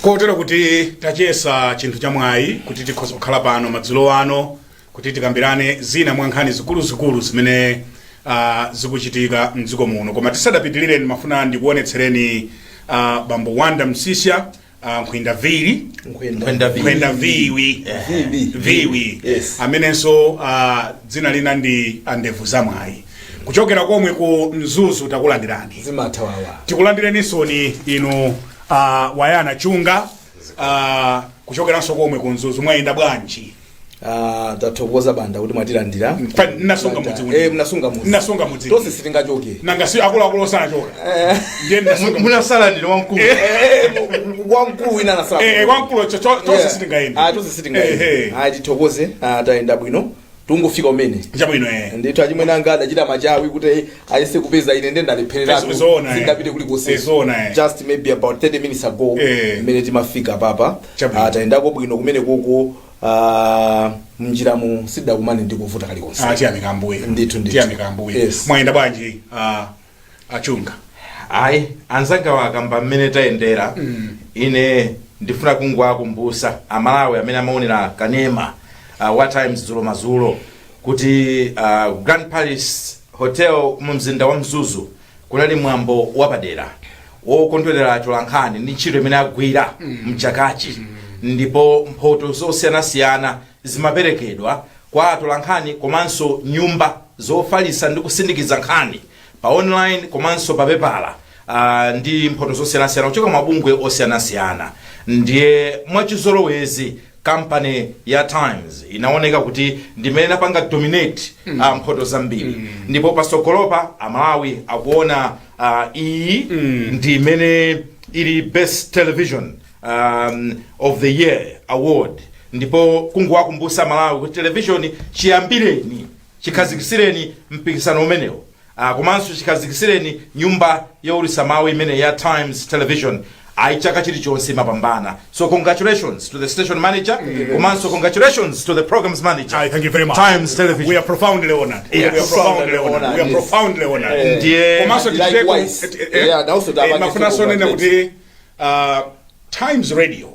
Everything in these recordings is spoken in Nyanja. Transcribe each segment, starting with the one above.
kotero kuti tachesa chinthu chamwayi kuti tikhoza kukhala pano madzulo ano kuti tikambirane zina mwa nkhani zikuluzikulu zimene zikuchitika mdziko muno. Koma tisadapitirire mafuna ndikuonetsereni bambo Wanda Msisya nkhwinda viwi amenenso dzina lina ndi Andevu Zamwayi kuchokera komwe ku Mzuzu. Takulandirani tikulandireninso ni inu Wayana Chunga kuchokeranso komwe ku Mzuzu. Mwayenda bwanji? Tathokoza banda kuti mwatilandira. Nasunga mudzi nasunga mudzi tonse sitingachoke nanga si akulu sanachoka ndiye nasunga munasala ndino wamkulu wamkulu ina nasala wamkulu tonse sitingaenda tonse sitingaenda tithokoze taenda bwino tungofika umene chabwino ndithu achimwene anga adachita machawi kuti ayese kupeza ine ndende ndalepherera singapite kuli kose just maybe about 30 minutes ago imene timafika papa taendako bwino kumene koko mnjiramu sida kumane ndikuvuta kalikonse tiyamikambuye ndithu tiyamikambuye mwayenda bwanji Achunga? Ayi anzanga wakamba mmene tayendera ine ndifuna kungwakumbusa amalawi amene amaonera kanema what times zulo mazulo kuti Grand Palace Hotel mu mzinda wa Mzuzu kunali mwambo wapadera wokondwerera Nkhani ndi ntchito imene agwira mchakachi ndipo mphoto zosiyanasiyana zimaperekedwa kwa Nkhani komanso nyumba zofalisa ndi kusindikiza nkhani pa online komanso pa pepala ndi mphoto zosiyanasiyana kuchoka mabungwe osiyanasiyana. Ndiye mwachizolowezi company ya Times inaoneka kuti ndimene napanga dominate mphoto zambiri ndipo pasogolopa amalawi akuona iyi ndimene ili best television of the year award. Ndipo kungwakumbusa Malawi kuti television chiyambireni chikhazikisireni mpikisano umenewo komanso chikhazikisireni nyumba youlutsa mawu imene ya Times Television aichaka chilichonse mapambana. So congratulations to the station manager, komanso congratulations to the programs manager. Thank you very much. Times Television. We are profoundly honored. Yes. We are profoundly honored. Ndiye komanso mafuna sonena kuti Times Radio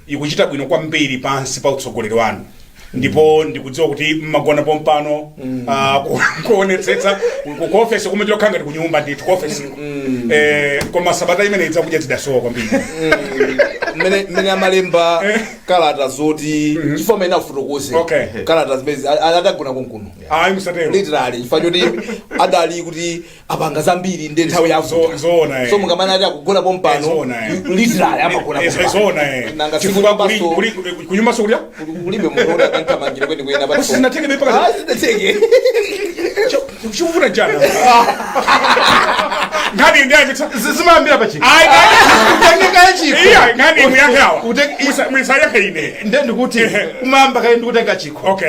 ikuchita bwino kwambiri pansi pa utsogoleri wanu. Ndipo ndikudziwa kuti mmagona pompano kuonetsetsa ku office kumwe tilokhanga ndi kunyumba ndithu ku office koma sabata imene idza kudya zidasowa kwambiri mene amalemba kalata zoti chifoma ina futokoze kalata zimezi adagona konkuno ayi musatero literally chifukwa choti adali kuti apanga zambiri ndi nthawi yazo zona so mungamana ati akugona pompano literally amagona zona nanga chifukwa kuli kunyumba sokulya kulibe munthu akantamangire kwene kwena pa sinateke bepaka sinateke chikuvuna jana Nkhani ndiye zimambira pa chiko utengeka chiko nkhani muyangawa mwisaya kaine ndende kuti kumamba kaine ndikutenga chiko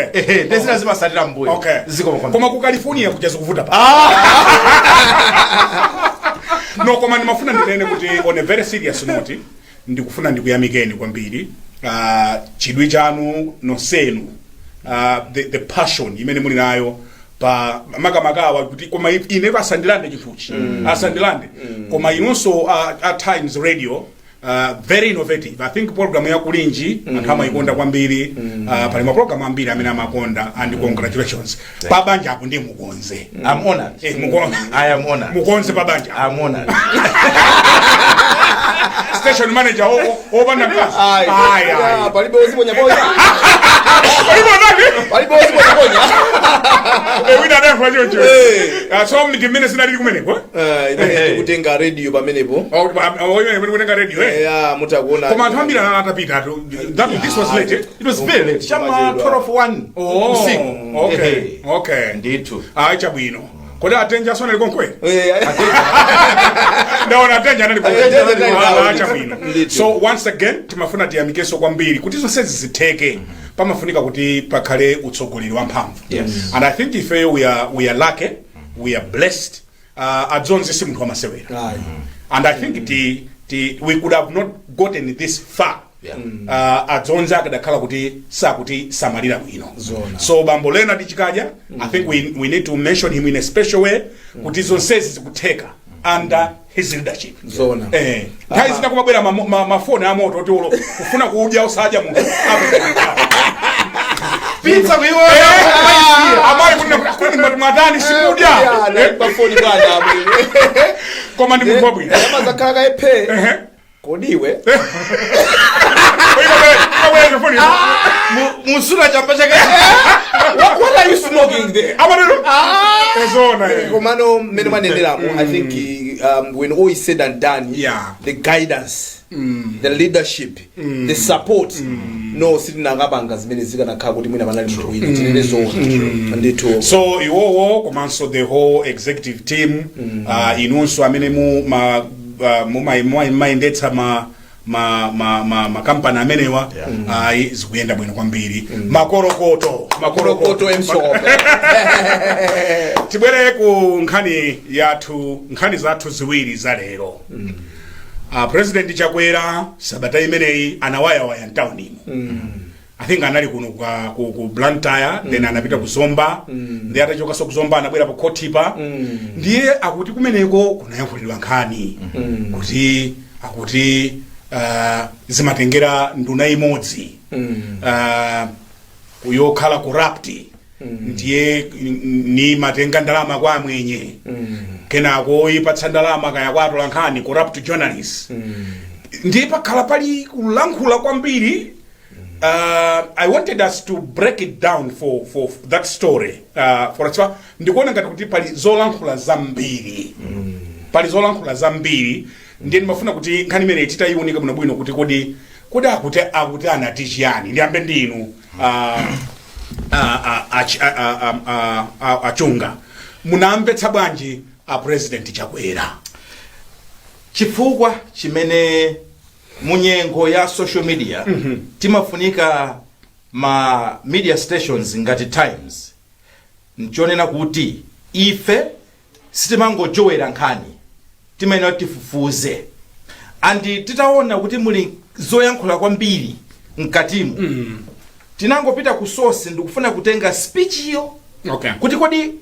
ndezina zimasatira mbuyo ziko koma ku California kujaza kuvuta pa no koma ndimafuna ndinene kuti on a very serious note ndikufuna ndikuyamikeni kwambiri chidwi chanu nosenu the passion imene muli nayo pa makamakawa kuti koma ine pasandilande chinthuchi asandilande koma inonso at Times Radio very innovative. I think program ya kulinji anthu amayikonda kwambiri pali ma program ambiri amene amakonda and congratulations pabanja apo ndiye mukonze. I'm honored. I am honored. Mukonze pabanja. I'm honored. Station manager obanda nkazi palibe oziponya ponya palibe oziponya ponya wina dafa jojo so mtimene sinali kumeneko ine kutenga radio pamenepo kutenga radio mutakuona koma anthu ambiri atapita this was late. It was very late. Chama 12:01 usiku. Okay ndithu acha bwino kodi atenja sona liko kweli ndaona atenja nani acha bwino. So once again timafuna tiyamikeso kwambiri kuti zonse zitheke pamafunika kuti pakhale utsogoleri wa mphamvu. And I think if we are lucky, we are blessed adzonze si munthu wamasewera and I think we could have not gotten this far adzonze akadakhala kuti sakuti samalira bwino. So bambo Leonard Chikaja I think we need to mention him in a special way kuti zonsezi zikutheka under his leadership. Zona. Nthawi zina kumabwera mafoni amoto oti ulo kufuna kudya usadya mu pizza kuiona amali kuni mwadani simudya mafoni bwana koma ndi munthu wabwino kama zakhala epe kodiwe musula chamba chake. What are you smoking there? Komano mene manenderamo, I think when all is said and done, the guidance, the leadership, the support, no sitting ngabanga zimene zikanakhala kuti mwina manali mtu wina chinezo ndito. So iwowo komanso the whole executive team inunso amene mumayendetsa makampani amenewa zikuyenda bwino kwambiri. Makorokoto emshope. Tibwere ku nkhani zathu ziwiri za lero. President Chakwera sabata imeneyi anawaya town ino. I think anali kuno ku Blantyre, then anapita ku Zomba, ndiye atachoka so ku Zomba anabwera ku Kotipa. Ndiye akuti kumeneko kunayankhulidwa nkhani. Akuti zimatengera nduna imodzi. Kuyokhala corrupt. Ndiye ni matenga ndalama kwa mwenye. Kenako ipatsa ndalama kaya kwa atola nkhani corrupt journalists. Ndiye pakhala pali kulankhula kwambiri. I wanted us to break it down for that story. For example, ndikuona ngati kuti pali zolankhula zambiri. Pali zolankhula zambiri. Ndiye ndimafuna kuti nkhani imene titayiunika bwino kuti kodi akuti anati chiyani. Ndiyambe ndinu achunga. Munamvetsa bwanji President Chakwera? Chifukwa chimene munyengo ya social media timafunika ma media stations ngati Times nchonena kuti ife sitimangojowera nkhani timayenera tifufuze andi titaona kuti muli zoyankhula kwambiri mkatimu tinangopita ku source ndikufuna kutenga speech hiyo kuti kodi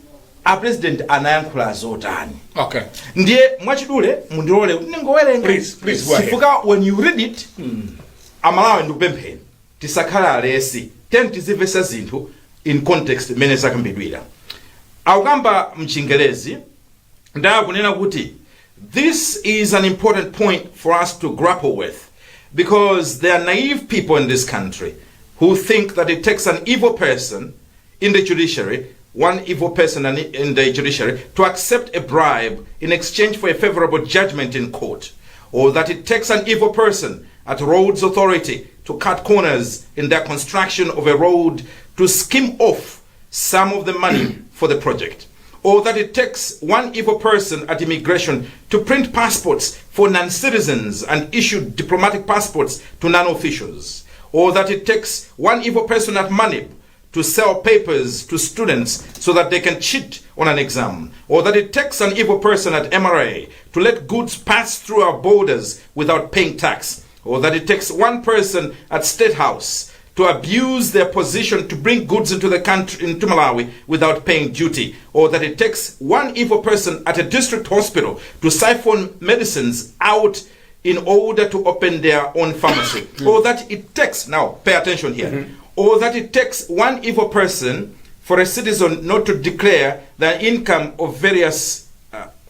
a president anayankhula zotani. Ndiye mwachidule mundilole kuti ningowerenga. Please go ahead. Chifukwa when you read it amalawi ndikupempheni tisakhala alesi tizimvesa zinthu in context mene zakambidwira. Akukamba mchingerezi ndakunena kuti this is an important point for us to grapple with because there are naive people in this country who think that it takes an evil person in the judiciary, one evil person in the judiciary, to accept a bribe in exchange for a favorable judgment in court, or that it takes an evil person at roads authority to cut corners in their construction of a road to skim off some of the money for the project, or that it takes one evil person at immigration to print passports for non-citizens and issue diplomatic passports to non-officials, or that it takes one evil person at money to sell papers to students so that they can cheat on an exam, or that it takes an evil person at MRA to let goods pass through our borders without paying tax, or that it takes one person at State House to abuse their position to bring goods into the country, into Malawi, without paying duty, or that it takes one evil person at a district hospital to siphon medicines out in order to open their own pharmacy, or that it takes, now pay attention here, or that it takes one evil person for a citizen not to declare the income of various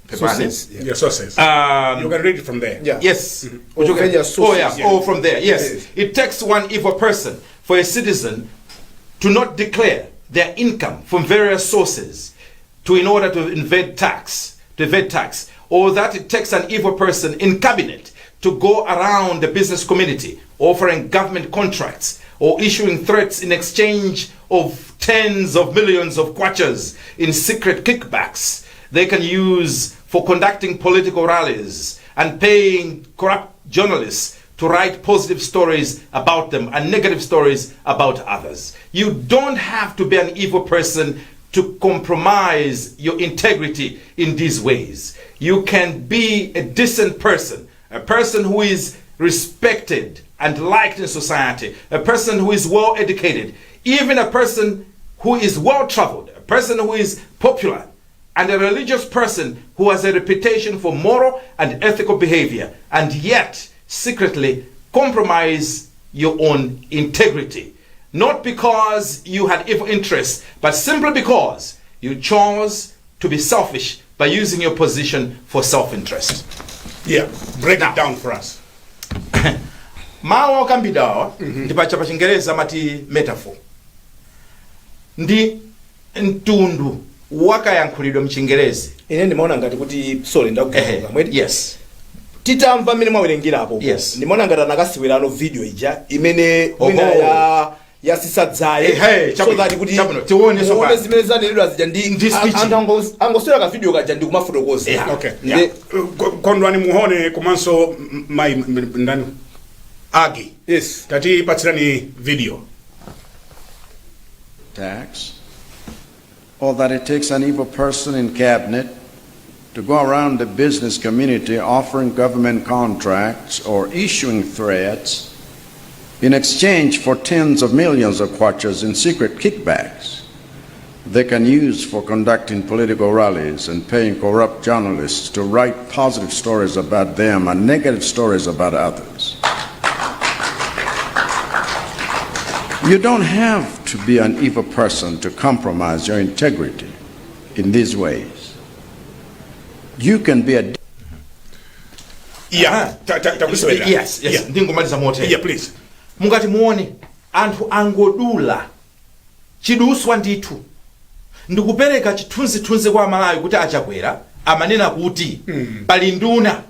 sources. Sources. You can read it from there. Yes. Or from there. Yes. It takes one evil person for a citizen to not declare their income from various sources in order to evade tax, or that it takes an evil person in cabinet to go around the business community offering government contracts or issuing threats in exchange of tens of millions of kwachas in secret kickbacks they can use for conducting political rallies and paying corrupt journalists to write positive stories about them and negative stories about others. You don't have to be an evil person to compromise your integrity in these ways. You can be a decent person, a person who is respected and liked in society, a person who is well educated, even a person who is well traveled, a person who is popular and a religious person who has a reputation for moral and ethical behavior, and yet secretly compromise your own integrity. Not because you had evil interests, but simply because you chose to be selfish by using your position for self-interest. Yeah, break it down for us. Mawu okambidawa ndi pa Chingereza mati metaphor. Ndi mtundu wakayankhulidwe mchingerezi. Ine ndimaona ngati kuti sorry ndakugaga mwedi. Yes. Titamva mmene mwawerengerapo. Yes. Ndimaona ngati anakasiwirano video ija imene mwina ya sisadzaye so that kuti tione zimene zanenedwa zija ndi anthu angoswera ka video kaja ndi kumafotokoza. Okay. Kondwani muhone komanso mai ndani Agi. Yes. Tati patsirani video. Tax, or that it takes an evil person in cabinet to go around the business community offering government contracts or issuing threats in exchange for tens of millions of kwachas in secret kickbacks they can use for conducting political rallies and paying corrupt journalists to write positive stories about them and negative stories about others. You don't have to be an evil person to compromise your integrity in these ways. You can be a... Yeah, yes. Ndingomaliza mote. Yeah, please. Mungati muone anthu angodula chiduswa ndithu ndikupereka chithunzithunzi kwa Malawi kuti achakwera amanena kuti pali nduna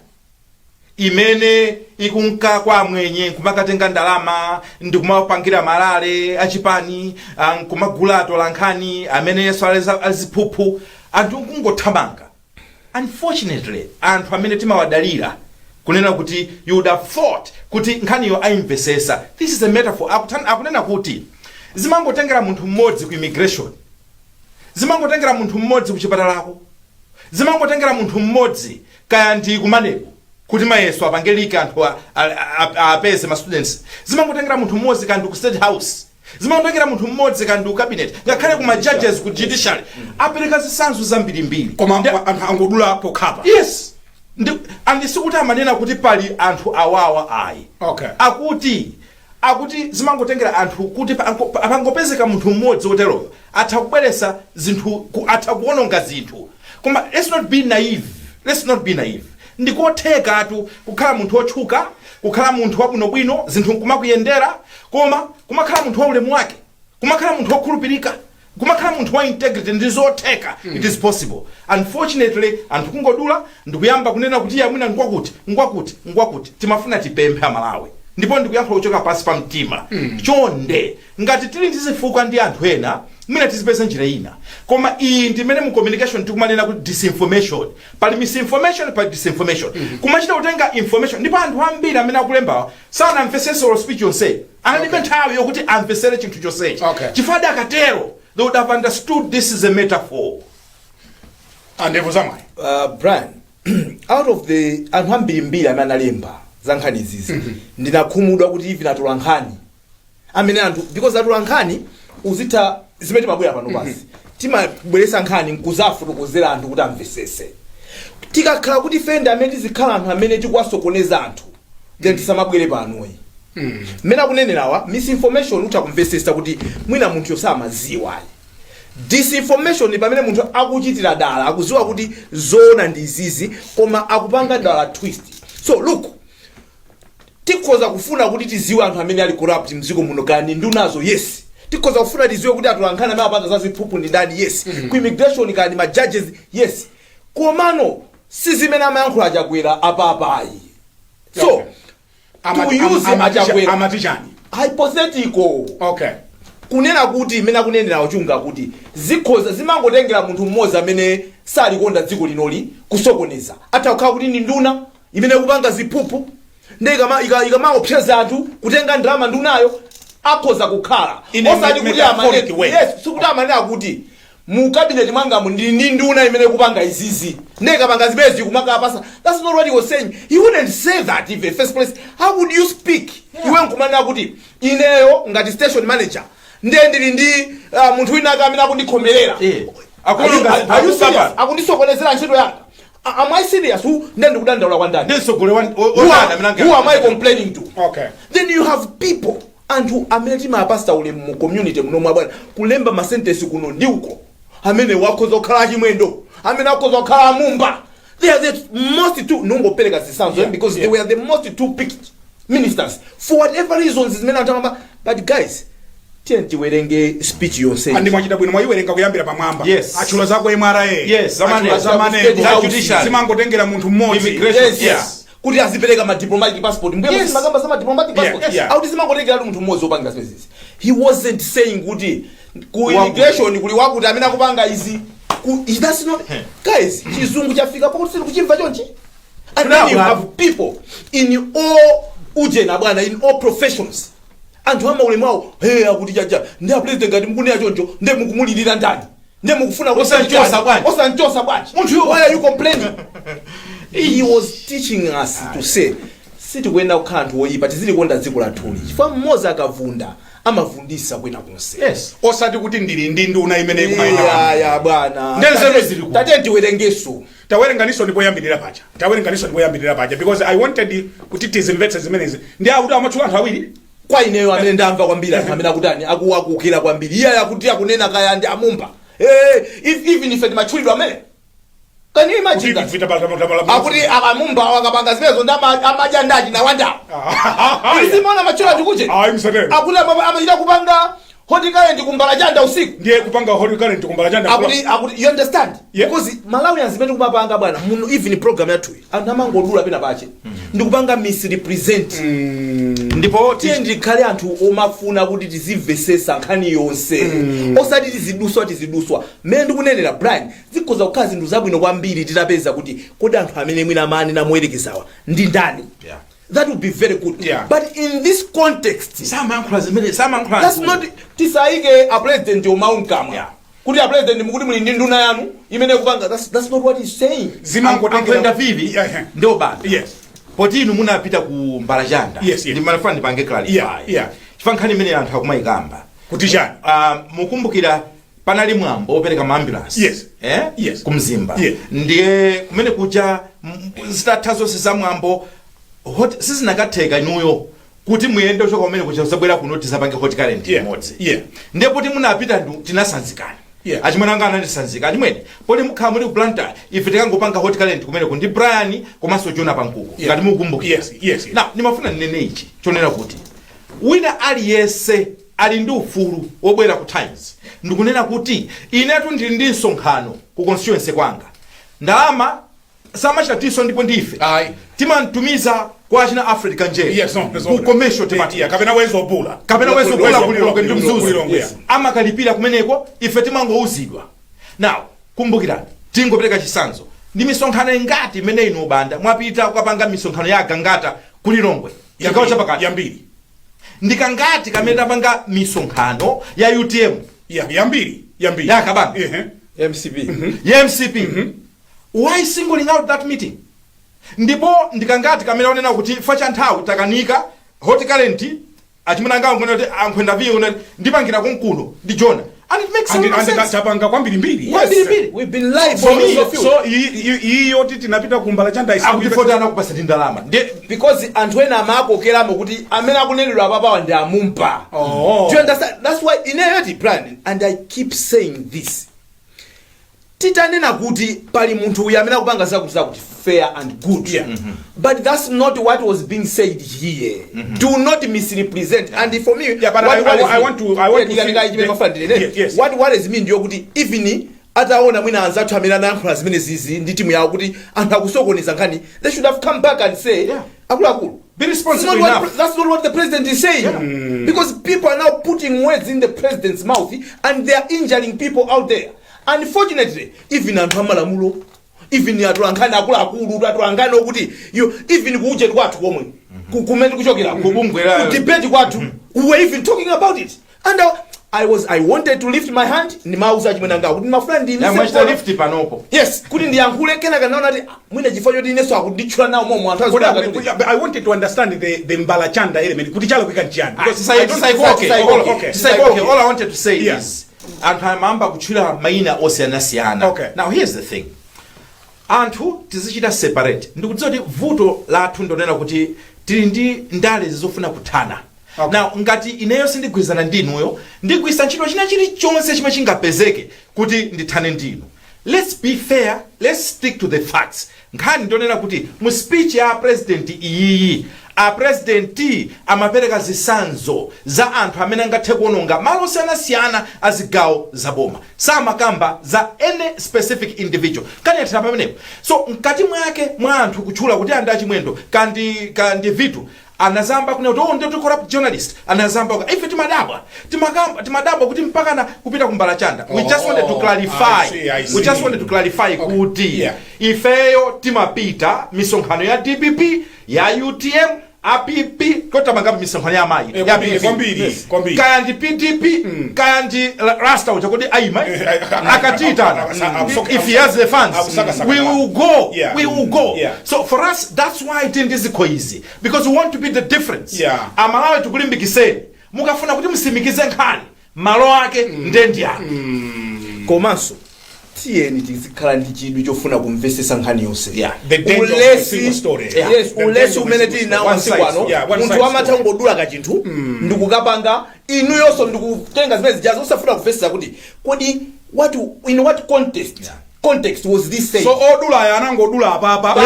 imene ikunka kwa mwenye kumakatenga ndalama ndikumapangira malale achipani kumagula atola nkhani amene yesu aliziphuphu anthu kungothamanga. Unfortunately anthu amene timawadalira kunena kuti you would have thought kuti nkhaniyo aimvesesa. This is a metaphor. Akunena kuti zimangotengera munthu mmodzi ku immigration, zimangotengera munthu mmodzi ku chipatalako, zimangotengera munthu mmodzi kaya ndi kumaneko kuti mayeso apangelike anthu apeze ma students, zimangotengera munthu mmodzi kandi ku state house, zimangotengera munthu mmodzi kandi ku cabinet, ngakhale ku ma judges ku judiciary apereka zisanzo zambirimbiri koma anthu angodula pokhapa. Yes. Andisikuti amanena kuti pali anthu awawa ayi. Okay. Akuti zimangotengera anthu kuti apangopezeka munthu mmodzi woteroyo atakubweresa zinthu atakuononga zinthu. Koma let's not be naive. Ndikotheka atu kukhala munthu otchuka, kukhala munthu wabwinobwino, zinthu nkumakuyendera, koma kumakhala munthu wa ulemu wake, kumakhala munthu wokhulupirika, kumakhala munthu wa integrity ndizotheka. It is possible. Unfortunately anthu kungodula ndikuyamba kunena kuti ya mwina ngwakuti timafuna tipemphe Malawi ndipo ndikuyankha kuchoka pasi pa mtima. Chonde ngati tili ndizifuka ndi anthu ena mwina tizipeza njira ina, koma iyi ndimene mu communication tikumanena kuti disinformation. Pali misinformation, pali disinformation. Kumachita kutenga information ndipo anthu ambiri amene akulembawa sana amvesese or speech yonse analibe nthawi yokuti amvesere chinthu chonsechi. Chifukwa akatero they would have understood this is a metaphor. And it was Brian, out of the anthu ambirimbiri amene analemba za nkhani izizi ndinakhumudwa kuti ivi atola nkhani amene anthu because atola nkhani uzitha zimene timabwera pano pasi timabweresa nkhani nkuzafotokozera anthu kuti amvesese. Tikakhala kuti fenda amene tizikhala anthu amene tikuwasokoneza anthu then tisamabwere panoyi. Mena kunenerawa misinformation utakumvesesa kuti mwina munthu yosamaziwa. Disinformation ni pamene munthu akuchitira dala akuziwa kuti zona ndi izizi koma akupanga dala twist. So look, tikhoza kufuna kuti tiziwe anthu amene ali corrupt mziko muno kandi ndunazo yes. Tikhoza kufuna tiziwe kuti atola nkhani amene apanga zaziphuphu ndi ndani yes. Ku immigration kandi ma judges yes. Komano sizimene amayankhula achakwera apapayi. So to use achakwera amatichani hypothetical. Okay. Kunena kuti mena kunenera uchunga kuti zikhoza zimangotengera munthu mmodzi amene salikonda dziko linoli kusokoneza atakhala kuti ndi nduna imene kupanga ziphuphu ndeka ikamangopseza anthu kutenga ndalama ndunayo akhoza kukhala osati kuti amanene yes sikuti amanena kuti mu cabinet mwangamu ndi nduna imene kupanga izizi ndeka panga zibezi kumakapasa. That's not what he was saying. He wouldn't say that in the first place. How would you speak? Iwe nkumanena kuti ineyo ngati station manager ndendili ndi munthu wina akamena kundikhomerera Are you serious? Akundisokonezera ntchito yanga. Am I serious? Who ndikudandaula kwa ndani? Who am I complaining to? Okay. Then you have people and who amenetima apasta ule mu community muno mwa bwana kulemba ma sentence kuno ndiuko. Amene wakozo kala chimwendo. Amene wakozo kala Mumba. They are the most two nongo peleka sisanzo because they were the most two picked ministers for whatever reasons is mena tamba. But guys, tienti werenge speech yonse andi mwachita bwino mwayiwerenga kuyambira pamwamba achula zako MRA zamane judicial simangotengera munthu mmodzi yes kuti azipereka ma diplomatic passport mbwe magamba sama diplomatic passport auti simangotengera munthu mmodzi opanga spaces. He wasn't saying kuti ku immigration kuli wakuti amene akupanga izi that's not guys chizungu chafika pakuti kuchimva chonchi. And now you have people in all ujena bwana in all professions anthu amaulemu awo akuti chacha ndi a president ngati mukune choncho ndi mukumulirira ndani ndi mukufuna osanchosa bwanji why are you complaining? He was teaching us to say sitikwenda kukhala anthu oyipa tizili konda dziko lathuli chifukwa mmodzi akavunda amavundisa kwena konse. Yes. Osati kuti ndili ndi nduna imene ikumayina. Ya bwana. Ndenzero ziliku. Tate ndiwerengeso. Tawerenganiso ndipoyambirira paja because I wanted kuti tizimvetse zimenezi. Ndi akuti amachula anthu awiri. Kwa ineyo amene ndamva kwambiri amene akutani akuwakukira kwambiri. Iye akuti akunena kaya ndi amumba. Even if machulidwa amene. Can you imagine that? Akuti akamumba wakapanga zimezo ndamaja ndaji na wanda. Isimona machula chikuche. Akuti amachita kupanga horticulture kumbala janda usiku. Ndiye kupanga horticulture kumbala janda. Akuti you understand? Because Malawians zimene kumapanga bwana muno even program yathu. Anamangodula pena pache. Ndikupanga misrepresent. Ndipo tiendikale anthu omafuna kuti tizimvesesa nkhani yonse. Osati tiziduswa. Mene ndikunenera Brian zikhoza kukhala zinthu zabwino kwambiri titapeza kuti kodi anthu amene mwina mani namuyerekezawa ndi ndani. That would be very good. But in this context, that's not tisaike a president omaunkama. Kuti a president mukuti muli ndi nduna yanu imene kupanga that's not what he's saying. Zimangotenga vivi ndio bana. Yes. Poti inu munapita ku mbalajanda. Ndi manafuna ndipange clarify. Chifukwa nkhani imene anthu akumayikamba. Kuti chani? Mukumbukira panali mwambo opereka ma ambulance. Yes. Kumzimba. Ndiye kumene kuja zitatha zonse za mwambo sizinakatheka inuyo kuti muyende uchoka kumene kuja usabwera kuno tisapange horticulture imodzi. Ndiye poti munapita tinasanzikana. Achimwana anandisanzika achimwene poti mukhala muli kuplanta ife tikangopanga horticulture kumene kundi Brian komanso Jona Pankuku ngati mukumbukira. Now nimafuna ninene ichi chonena kuti wina aliyese ali ndi ufulu wobwera ku Times ndikunena kuti inetu ndili ndi msonkhano ku constituency kwanga ndalama samachitatiso ndipo ndife timantumiza kwa achina Africa nje ku commercial timatia kapena wezo bula kulilonge ndi mzuzu amakalipira kumeneko ife timangouzidwa. Now kumbukirani tingopereka chisanzo ndi misonkhano ingati imene ino banda mwapita kukapanga misonkhano ya Gangata kulilongwe chigawo chapakati yambiri ndikangati kamene tapanga misonkhano ya UTM yambiri yakabanga MCP. Why singling out that meeting? Ndipo ndikangati kamene onena kuti facha nthawi takanika horticulture achimunanga ngone kuti ankwenda viyo ndipangira kunkuno ndi Jona. And it makes sense. Tapanga kwambiri mbiri. We've been live so iyo titi napita kumbala chanda isifotana kupasa ndalama. Because anthu ena amakokeramo kuti amene akunenedwa apapa ndi amumpa. Do you understand? That's why in a plan and I keep saying this. Titanena kuti pali munthu uyu amene akupanga zakuti fair and good. But that's not what was being said here. Do not misrepresent. And for me, I want to what is mean kuti even ataona mwina anzathu amene anayankhula zimene zizi ndi timu yawo kuti anthu akusokoneza nkhani they should have come back and say akulu be responsible enough. That's not what the president is saying. Because people are now putting words in the president's mouth and they are injuring people out there. Unfortunately, even anthamalamulo, even atulankhani akulu atulankhani okuti even kuje kwathu komwe kumene kuchokera kubungwera debate kwathu we were even talking about it and I wanted to lift my hand ni mauza chimene anga kuti mafuna ndi lift panopo kuti ndiyankhule kenaka naona ati mwina chifukwa choti ineso akunditchula nawo momwe anthu I wanted to understand the mbalachanda element kuti chalo kwika nchiyani because all I wanted to say is anthu amamba kutchula mayina osiyanasiyana. Okay. Now here's the thing, anthu tizichita separate. Ndikudziwa kuti vuto lathu ndonena kuti tili ndi ndale zizofuna kuthana. Okay. Now ngati ineyo sindigwirizana ndinuyo ndigwisa ntchito china chilichonse chimene chingapezeke kuti ndithane ndinu. Let's be fair, let's stick to the facts. Nkhani ndonena kuti mu speech ya president iyi a president amapereka zisanzo za anthu amene angathe kuononga malo osiyanasiyana azigawo zaboma. Samakamba za any specific individual. Kani yathira pamenepo. So mkati mwake mwa anthu kutchula kuti anda chimwendo kandi vitu anazamba kuna kuti ndio corrupt journalist anazamba ife timadabwa kuti mpaka na kupita kumbala chanda. We just wanted to clarify. I see. We just wanted to clarify kuti ifeyo timapita misonkhano ya DPP ya UTM APP kota mangapi misonkhano ya mai ya kwambiri kaya ndi PDP kaya ndi Rasta uchakodi aima akachita. If he has the funds we will go. We will go. So for us that's why it is easy, because we want to be the difference. Amalawi tukulimbikiseni mukafuna kuti musimikize Nkhani malo ake ndendi yake. Komanso tiyeni tizikhala ndi chidwi chofuna kumvesesa Nkhani yonse. The danger of the single story. Yes, unless umene tili nawo nsikwano munthu amatha ngodula kachinthu ndikukapanga inu yonso ndikutenga zimene zijazo usafuna kumvesesa kuti kodi in what context was this said. So odula ya anangodula apapa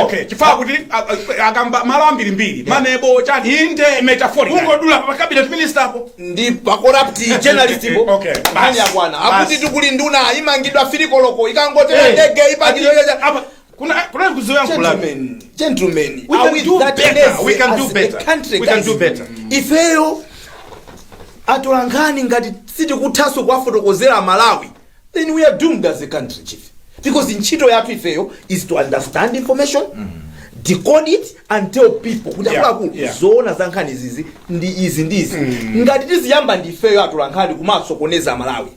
okay chifukwa kuti akamba malo ambirimbiri manebo chati inde metaphorical ungodula pa cabinet minister apo ndi pa corrupt journalist bo. Okay. Nkhani yakwana akuti tikuli nduna imangidwa filikoloko ikangotera ndege ipakile apa kuna kuzoya nkula. Gentlemen, we can do better. Ifeyo atola Nkhani ngati sitikuthaso kwa fotokozera Malawi, then we are doomed as a country, chief. Because ntchito yathu ifeyo is to understand information, decode it and tell people kuti akulu zoona za Nkhani izi ndi izi. Ngati tiziyamba ndi ifeyo atola Nkhani kumasokoneza Malawi,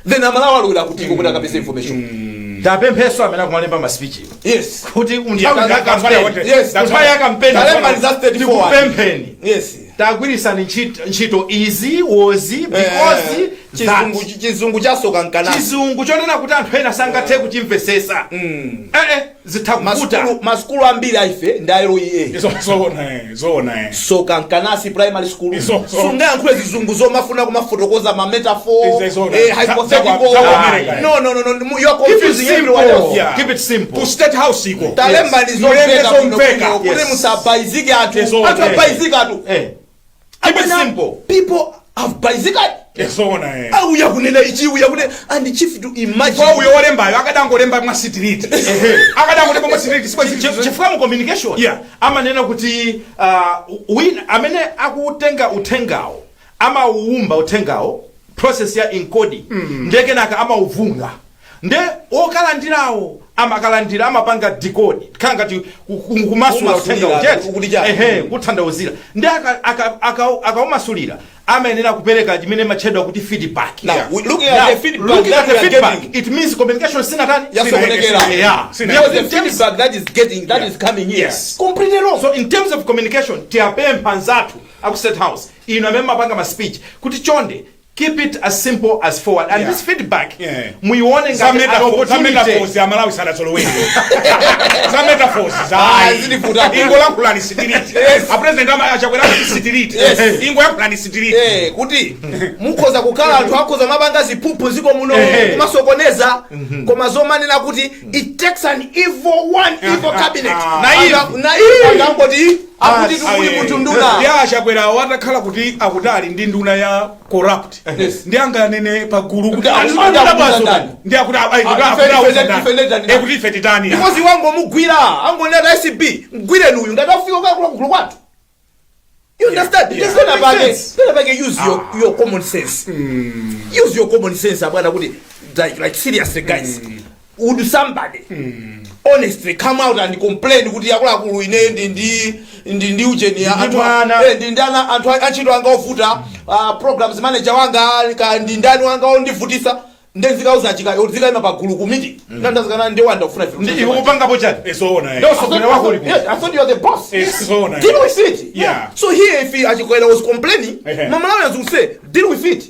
then Malawi alwera kuti kuti akapeza information. Tapempheso amene akumalemba ma speech. Yes. Kuti kupempheni. Yes. Tagwirisani ntchito izi wozi because chizungu chasoka nkana. Chizungu chonena kuti anthu ena sangathe kuchimvesesa. Zithakuvuta. Maskulu ambiri aife ndairo iye. Zona. Soka nkanasi primary school. Sungayankhule zizungu zomafuna kumafotokoza ma metaphor. Hypothetical. No. You are confusing everyone else. Keep it simple. To state house iko. Talemba ni zompeka. Kule musabaizike atu. Atu baizike atu. Keep it simple. People have baizike. Uyakunena ichi and the chief to imagine. Kwa uyolembayo akadangolemba mwa street. Akadangolemba mwa street. Chifukwa communication. Amanena kuti amene akutenga uthengawo ama uumba uthengawo process ya encoding ndeke naka ama uvunga nde okalandirawo amakalandira amapanga decode kangati kumasula uthengawo kuthandauzira nde akaumasulira amayenera kupereka chimene machedwa kuti feedback. Now, looking at the feedback, it means communication sinatani because the feedback that is coming here. Yes. Completely wrong. So in terms of communication, tiape mpanzatu aku state house inamemba panga ma speech kuti chonde keep it as simple as forward and this feedback muione ngati metaphors ya Malawi sana solowezi za metaphors za ingo la kulani sitiriti a president ama achakwera sitiriti ingo ya kulani sitiriti kuti mukhoza kukhala anthu akhoza mabanga ziphuphu ziko muno kumasokoneza koma zomanena kuti it takes an evil cabinet na ngangoti akuti tukuli munthu nduna ya achakwera watakhala kuti akutali ndi nduna ya corrupt ndi anganene pagulu kuti ndi akuti ife titani because wango mugwira angonena SB mgwire nuyu ngati afika kwa gulu kwatu. You understand? It's gonna bag use your common sense. Use your common sense abana kuti like seriously guys. Would somebody honestly come out and complain kuti yakulu ine ndi ujeni anthu ndana anthu achito anga ofuta programs manager wanga ndi ndani wanga ondivutisa ndezikauza chika zikaima pagulu kumiti ndandazikana ndewanda kufuna ndi kupanga pochani esona no so I thought you are the boss esona deal with it so here if achikwela was complaining mama lawo yazuse deal with it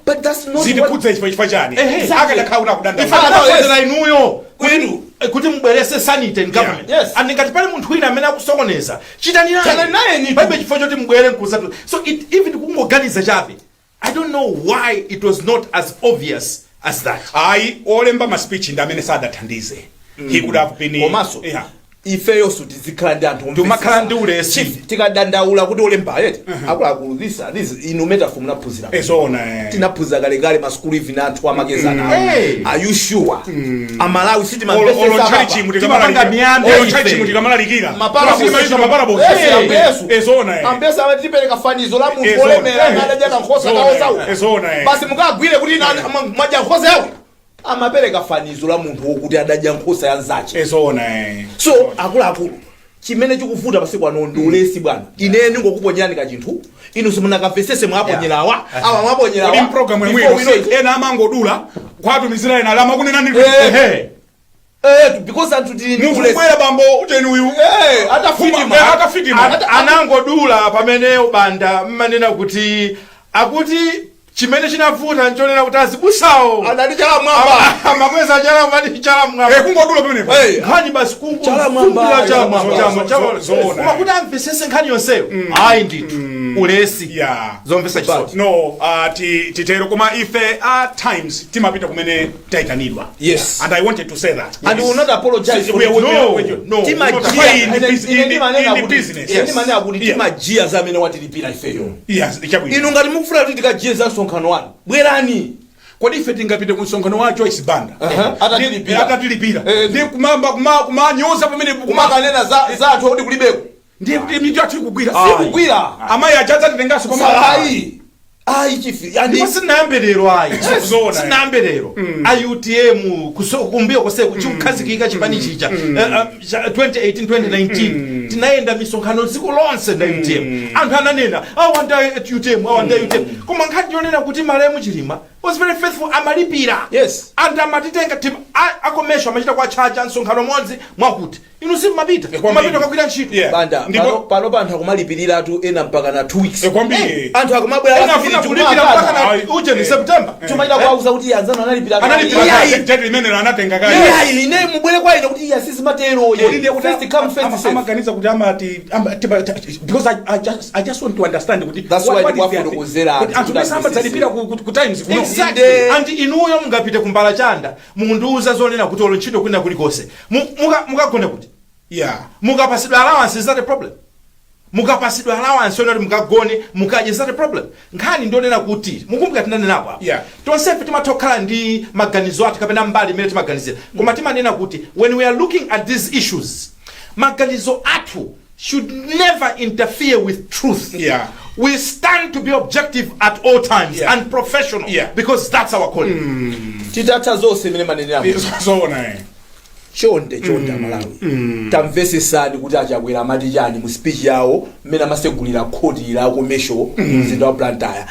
but that's not zidikudza chifukwa chani akadakhauna kudanda ifana inuyo kuti mubwerese sanity in government andingati pali munthu wina amene akusokoneza chitani naye ni paibe chifukwa choti mubwere mkuzatu so it even kungoganiza chabe I don't know why it was not as obvious as that. Olemba ma speech ndamene sadathandize. He could have been Omaso. Ifeyo suti zikhandi anthu tumakhala ndi ulesi tikadandaula kuti olemba yeti akulu this ino metaphor munaphunzira esona tinaphunza kale masukulu even anthu amageza nawo are you sure amalawi city mapesa church mutikamapanga miyambo church mutikamalikira mapara bosi esona ambesa amatipereka fanizo la munthu olemera ngadaja kankhosa kawo sawu esona basi mukagwire kuti mwaja nkhosa yawo amapereka fanizo la munthu wokuti adadya nkhosa ya Zake esona so akulu chimene chikuvuta pasiku ano ndi ulesi bwana ine ndingokuponyerani ka chinthu inu simunakamvesese mwaponyerawa mwaponyerawa in program yemwe ena amangodula kwatumizira ena alama kunena ndi because anthu tili ndi ulesi mubwera bambo uteni uyu atafitima anangodula pamene ubanda mmanena kuti akuti chimene chinavuta nchonena kuti azibusawo anali chala mwamba amakweza chala mali chala mwamba kungodula pamene nkhani basi kungu chala mwamba zona kuti amvesese nkhani yonseyo ayi ndithu ulesi zomvesa chisoti no titero koma ife at times timapita kumene taitanidwa yes and I wanted to say that and we will not apologize for no timajia kuti timajia zamene watilipira ifeyo yes inu ngati mukufuna kuti tikajie za msonkhano wanu bwerani kodi ife tingapite ku msonkhano wa Joyce Banda atatilipira ndi kumanyoza pamene kumakanena za anthu oti kulibeko ndiye kuti mitu athu ikugwira sikugwira amayi achaza titengaso koma ayi chifi yani sinamberero ayi sinamberero ayutm kumbiyo kose kuchikhazikika chipani chicha 2018 2019 tinaenda misonkhano dziko lonse nda UTM anthu ananena awanda UTM koma nkhani yonena kuti malemu chilima was very faithful amalipira yes anthu amatitenga tim akomesha amachita kwa charge msonkhano modzi mwakuti inu simapita kwakwira ntchito banda pano panthu akumalipirira atu ena mpaka na 2 weeks anthu akumabwera afuna kulipira mpaka na uje ni September tumaita kwauza kuti anzano analipira jeti limene anatenga kale ine mubwere kwa ine kuti sisi matero first come first serve amaganiza kuti amati because I just want to understand kuti that's why wafundo kuzera anthu pesa amadzalipira ku times exactly and inuyo mungapite kumbala chanda munduuza zonena kuti olo ntchito kwina kulikose mukagona kuti mukapasidwa allowance is that a problem mukapasidwa allowance onali mukagone mukaje is that a problem nkhani ndionena kuti mukumbuka tinanena apa tonsefe timatokhala ndi maganizo athu kapena mbali imene timaganizira koma timanena kuti when we are looking at these issues maganizo athu should never interfere with truth we stand to be objective at all times and professional because that's our calling titatha zonse imene manenera zona chonde Malawi tamvesesani kuti achakwera amati chani mu speech yawo mmene amasegulira khoti la komesho mzinda wa Blantyre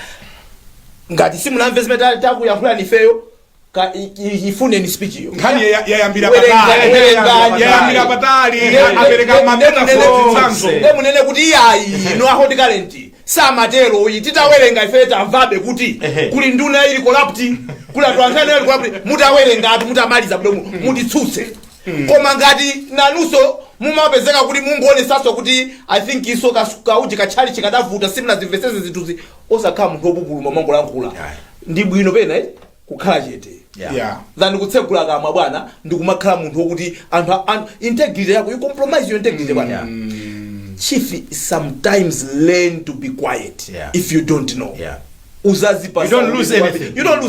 ngati simunamve zimene takuyankhula nifeyo ifuneni speech yo nkhani yayambira patali apereka mametaphors munene kuti yayi no ahodi current samatero iyi titawerenga ife tamvabe kuti kuli nduna ili corrupt kuli anthu ankhani ali corrupt mutawerenga ati mutamaliza bdomo mutitsutse koma ngati nanuso mumapezeka kuti mungoone saso kuti I think iso kauji kachali chikadavuta simna zimvesese zinthuzi osakhala munthu opupuluma mangolankhula ndi bwino pena kukhala chete than kutsegula kamwa bwana ndikumakhala munthu wokuti anthu integrity yako you compromise your integrity bwana chief sometimes learn to be quiet if you don't know you don't lose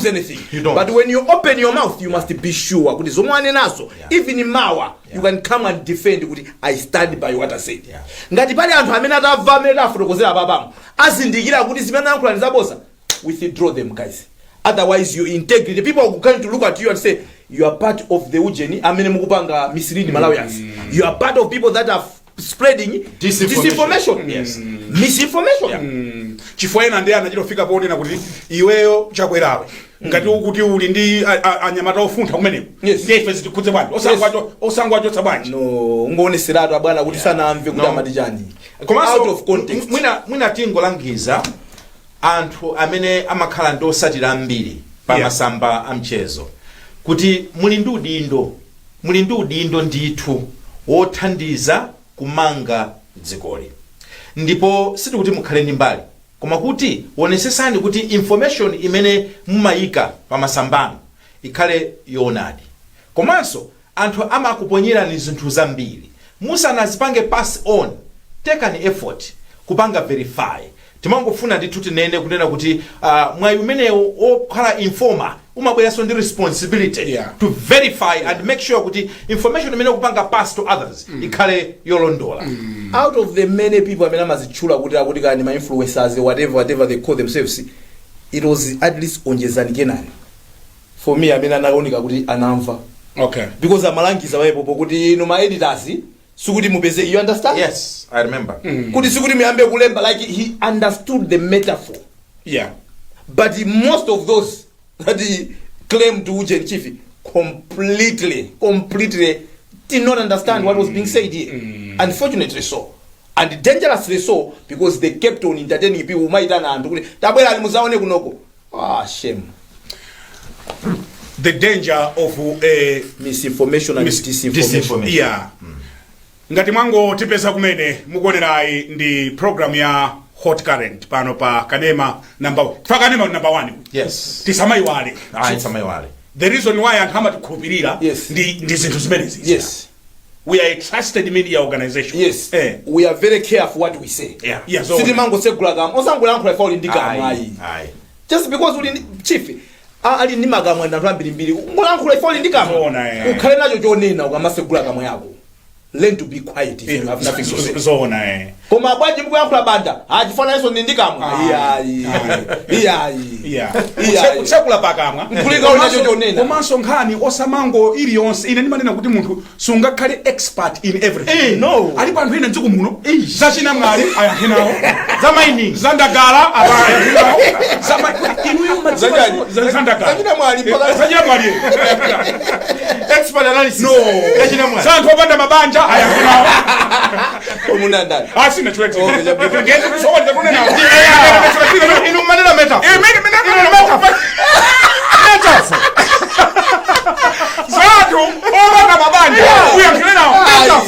anything but when you open your mouth you must be sure kuti zomwane nazo even in mawa you can come and defend kuti I stand by what I said ngati pali anthu amene atava amene afotokozera babamo azindikira kuti zimene ankhula zabosa withdraw them guys otherwise your integrity people are going to look at you and say you are part of the ujeni amene mukupanga mislead Malawians you are part of people that have spreading disinformation. Yes. Misinformation. Chifukwa ena ndi anachitofika ponena kuti iweyo chakwerawe ngati ukuti uli ndi anyamata ofuntha kumeneko ndiye ife zitikhudze bwanji osangwacho sabwanji no ngoneseratu abwana kuti sanamve kuti amatichani out of context. Mwina tingolangiza anthu amene amakhala ndi osatira ambiri pa masamba amchezo kuti muli ndi udindo ndithu wothandiza kumanga dzikoli, ndipo sitikuti mukhale ndi mbali koma kuti wonesesani kuti information imene mumayika pa masambano ikhale yoonadi. Komanso anthu amakuponyerani zinthu zambiri musanazipange pass on, take an effort kupanga verify. Timangofuna ndithu tinene kunena kuti mwayi umenewo okhala informer umabweranso ndi responsibility to verify and make sure kuti information imene kupanga pass to others ikhale yolondola. Out of the many people amene amazitchula kuti kani ma influencers whatever they call themselves, it was at least onjezani kenani for me amene anaoneka kuti anamva. Okay. Because amalangiza wayepopo kuti no ma editors sukuti mupeze, you understand? Yes, I remember. Kuti sukuti muyambe kulemba, like he understood the metaphor. Yeah. But most of those that he claimed to Uche Chief completely did not understand what was being said here. Unfortunately so. And dangerously so, because they kept on entertaining people who might and tabwera muzaone kunoko. Shame. The danger of misinformation and disinformation. Yeah. Ngati mwango tipeza kumene mukuonerai ndi program ya Hot Current pano pa Kanema number 1. Yes. Tisamaiwale. Tisamaiwale. The reason why anthu amatikhulupirira ndi zinthu zimenezi. Yes. We are a trusted media organization. Yes. We are very careful what we say. Yeah. Siti mango segula gam. Osangula nkula fa ulindika amayi. Just because uli chief ali ndi magamwa ndantu ambirimbiri. Ngola nkula fa ulindika. Ukhale nacho chonena ukamasegula gamwa yako. Learn to be quiet if you have nothing to say. Zona Koma bwaji mkuyankhula banda achifana iso ndindikamwa kusekula pakamwa mkulika unacho chonena. Komanso nkhani osamango iliyonse ine ndimanena kuti munthu sungakhale expert in everything. No. Ali panthu ine mdziko muno zachina mwali ayakhinawo za mining zandagala ayakhinawo zachina mwali expert analysis. No. Zanthu opanda mabanja ayakhinawo omunandani asina chwete ngeze kusokwa kunena inu manena meta zanthu opanda mabanja uyakhinawo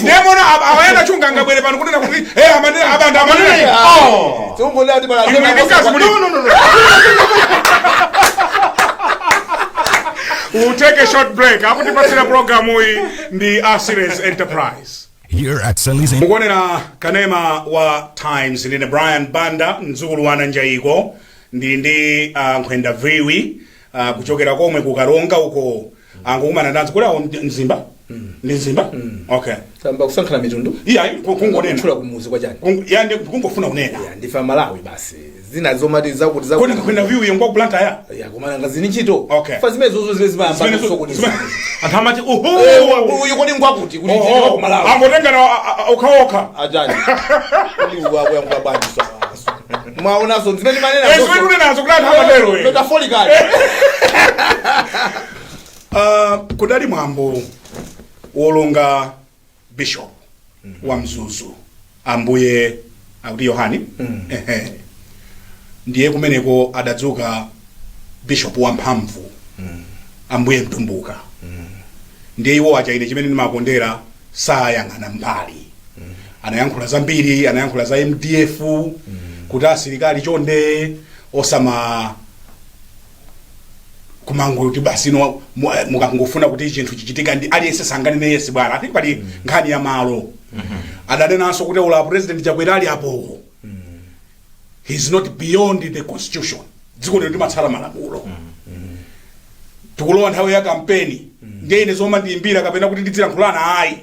ndemona awayenda chunganga bwere pano kunena kuti abanda amanena tumbulati bala no. We'll take a short break. Hapo tipasira program hii ndi Series Enterprise. Here at Sally's Mugonera Kanema wa Times ndine Brian Banda mzukulu wana Njayiko ndi nkwenda viwi kuchokera komwe kukaronga uko angumana ndanzi kula nzimba nzimba okay tamba kusankhana mitundu kungonena chula kumuzi kwa jani yande kungofuna unena ndifa Malawi basi zina zomati zakuti kona kwenda viwi ngwa kuplanta ya kumana ngazini chito okay fazime zozo zile zibamba sokoneza athamati yuko ni ngwakuti kuti ku Malawi angotenga okaoka ajani ndi wako yangwa bandi so mwaona so zimene manena zimene nazo kulanta amadero metaphorically kudali mwambo wolonga bishop wa Mzuzu ambuye akuti Yohani ndiye kumeneko adadzuka bishop wa mphamvu ambuye Mtumbuka ndiye iwo achaine chimene ndimakondera sayang'ana mbali anayankhula zambiri anayankhula za MDF kuti asilikali chonde osama kumango kuti basi no mukangofuna kuti chinthu chichitika ndi aliyense sangane naye yesi bwana ati pali nkhani ya malo adadenanso kuti ula president Chakwera apo he's not beyond the constitution dziko lino ndimatsala malamulo tikulowa nthawi ya kampeni ndiye ine zoma ndiyimbira kapena kuti ndidzilankhulana ayi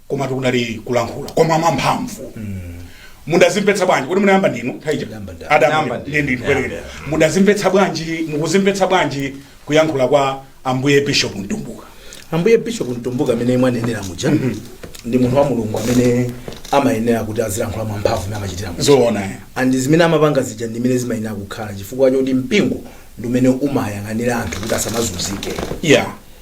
koma tikudali kulankhula koma mamphamvu mundazimvetsa bwanji kuti munayamba ndinu thaija adamba ndi kupereka mundazimvetsa bwanji mukuzimvetsa bwanji kuyankhula kwa ambuye bishop Mtumbuka ambuye bishop Ntumbuka amene mwanenera muja ndi munthu wa mulungu amene amayenera kuti azilankhula mwamphamvu amene amachitira zoona and zimene amapanga zija ndi zimene zimayenera kukhala chifukwa choti mpingo ndi umene umayang'anira anthu kuti asamazunzike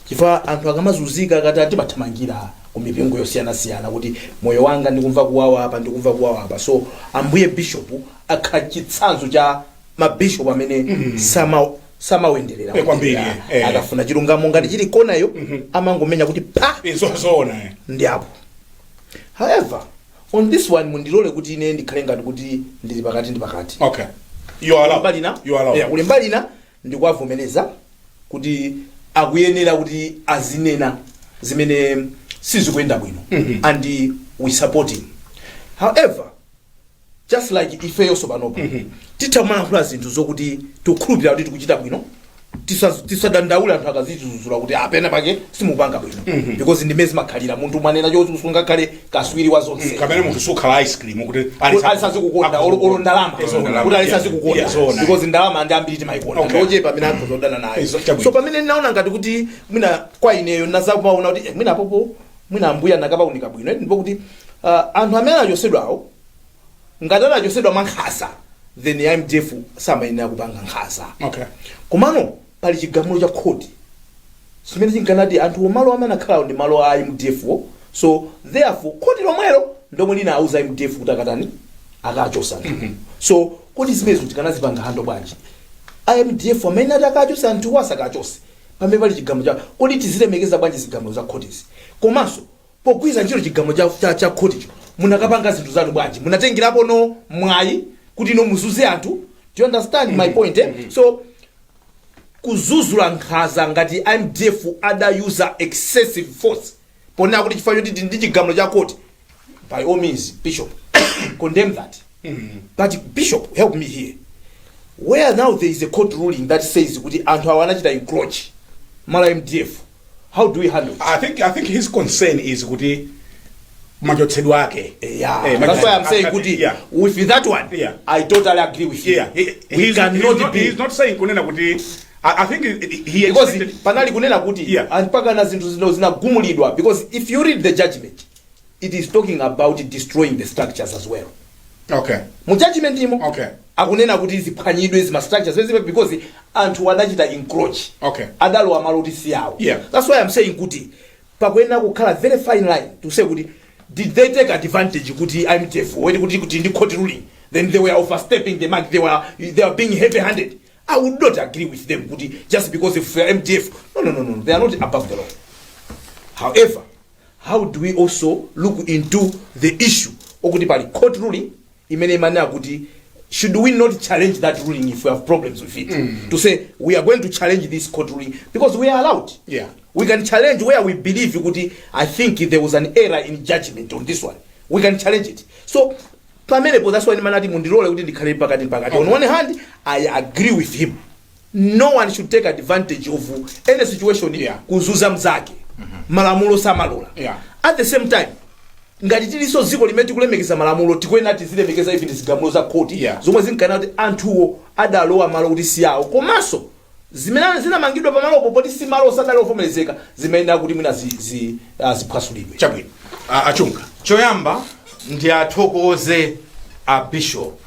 chifukwa anthu akamazunzika akati atimathamangira ku mipingo yosiyanasiyana kuti moyo wanga ndikumva kuwawa apa ndikumva kuwawa apa. So ambuye bishop akhala chitsanzo cha mabishop amene samawenderera kwambiri akafuna chilungamo ngati chili konayo amangomenya kuti pa zoona ndi apo. However, on this one mundilole kuti ine ndikhale ngati kuti ndili pakati ndi pakati. Okay, you are allowed. Uli mbalina ndikuwavomereza kuti akuyenera kuti azinena zimene sizikuyenda bwino and we support him. However, just like ife yonso panopa titamalankhula zinthu zokuti tikhulupirira kuti tikuchita bwino tisadandaula anthu akazizuzula kuti apena pake simupanga bwino because ndimezi makhalira munthu mwanena choti usunga kale kaswiri wa zonse kamene munthu sukhala ice cream kuti alisazi kukonda olo ndalama kuti alisazi kukonda because ndalama ndi ambiri timayikonda ndochepa pamene anthu zodana nayo. So pamene ndinaona ngati kuti mwina kwa ineyo nazakumaona kuti mwina apopo mwina ambuya nakapaunika bwino ndipo kuti anthu amene achosedwawo ngati anachosedwa mwankhasa then IMDF samayenera kupanga nkhasa. Okay. Komano pali chigamulo cha khoti simene chinkanati anthu omalo amene akhala ndi malo a IMDF. So therefore khoti lomwelo ndomwe linauza IMDF kuti akatani akachosa anthu. So kodi zimenezo tikanazipanga hando bwanji IMDF amene atakachosa anthu wasakachose pamene pali chigamulo cha kodi tizilemekeza bwanji zigamulo za khotisi. Komanso pogwiza ntchito chigamulo cha khoticho munakapanga zinthu zanu bwanji munatengerapo no mwayi kuti no muzuze anthu. Do you understand my point So kuzuzula nkhaza ngati IMDF ada user excessive force pona kuti chifukwa choti ndi chigamulo cha court, by all means bishop condemn that. But bishop, help me here, where now there is a court ruling that says kuti anthu awanachita encroach mala IMDF, how do we handle it? I think his concern is kuti majotsedwa ake. That's why I'm saying kuti with that one I totally agree with you. He's not saying kunena kuti I think he because panali kunena kuti anpaka na zinthu zino zinagumulidwa because if you read the judgment it is talking about destroying the structures as well. Okay. Mu judgment imo akunena kuti ziphwanyidwe zima structures because anthu wanachita encroach. Adalo amaloti siyawo. That's why I'm saying kuti pakwena kukhala very fine line to say kuti did they take advantage kuti IMDF when kuti ndi court ruling then they were overstepping the mark, they were being heavy-handed. I would not agree with them kuti just because if MDF no they are not above the law. However, how do we also look into the issue okuti pali court ruling imene mana kuti should we not challenge that ruling if we have problems with it? To say we are going to challenge this court ruling because we are allowed. We can challenge where we believe kuti I think there was an error in judgment on this one. We can challenge it. So pamenepo that's why manati mundilole kuti ndikhale pakati. On one hand I agree with him. No one should take advantage of any situation kuzuza mzake. Malamulo samalola. At the same time ngati tiliso ziko limeti kulemekeza malamulo tikwena tizilemekeza even zigamulo za court zomwe zinkana kuti anthuwo adalowa malo kuti siyawo komanso zimene zinamangidwa pamalopo poti si malo sadali ovomerezeka zimayenera kuti mwina ziphwasulidwe. Chabwino achunga choyamba ndi athokoze a bishop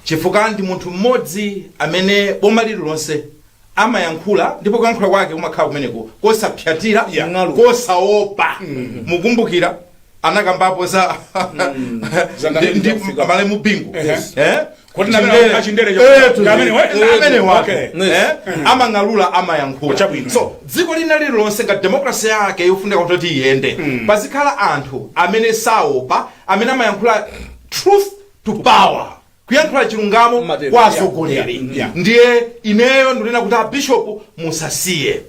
chifukwa ndi munthu mmodzi amene boma lililonse amayankhula ndipo kuyankhula kwake kumakhala kumeneko kosapyatira kosaopa. Mukumbukira anakambapo za ndi amale mupingo kuti nachindere amang'alula amayankhula. So dziko lina lililonse ngati demokrasi yake yofunika kuti iyende pazikhala anthu amene saopa amene amayankhula truth to power, kuyankhula chilungamo kwa atsogoleri. Ndiye ineyo ndinena kuti abishopu musasiye.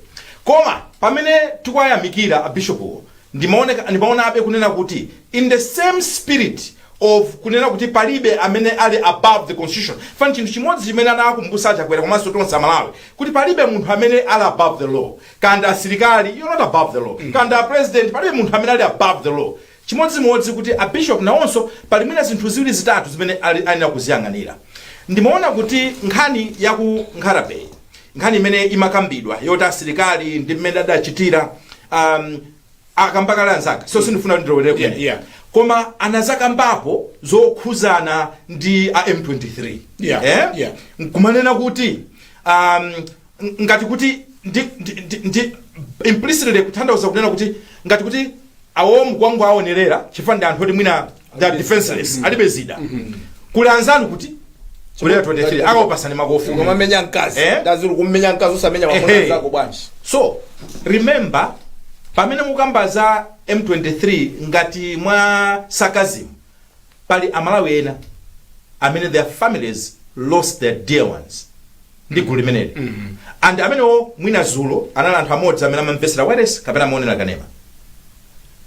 Koma pamene tikuyamikira abishopu ndimaona abe kunena kuti in the same spirit of kunena kuti palibe amene ali above the constitution. Fani chinthu chimodzi chimene anakumbusa chakwera komanso tonse Malawi kuti palibe munthu amene ali above the law. Kanda asilikali you're not above the law. Kanda president palibe munthu amene ali above the law. Chimodzimodzi kuti a bishop nawonso palimene zinthu ziwiri zitatu zimene ali kuziyang'anira. Ndimaona kuti nkhani ya ku Nkharabe, nkhani imene imakambidwa yoti asilikali ndi mmene adachitira akambakala anzanga so sindifuna ndilowere koma anazakambapo zokhuzana ndi a M23 kumanena kuti ngati kuti ndi implicitly kutanthauza kunena kuti ngati kuti awo mkwangu aonerera chifukwa anthu oti mwina the defenseless alibe zida kuli anzanu kuti kulera 23 akawapasani makofi kumamenya mkazi ndaziri kummenya mkazi usamenya mamuna zako bwanji. So remember pamene mukamba za M23 ngati mwa sarcasm pali amalawi ena amene their families lost their dear ones ndi gulu limeneli and amenewo mwina zulo anali anthu amodzi amene amamvesera wireless kapena amaonera kanema.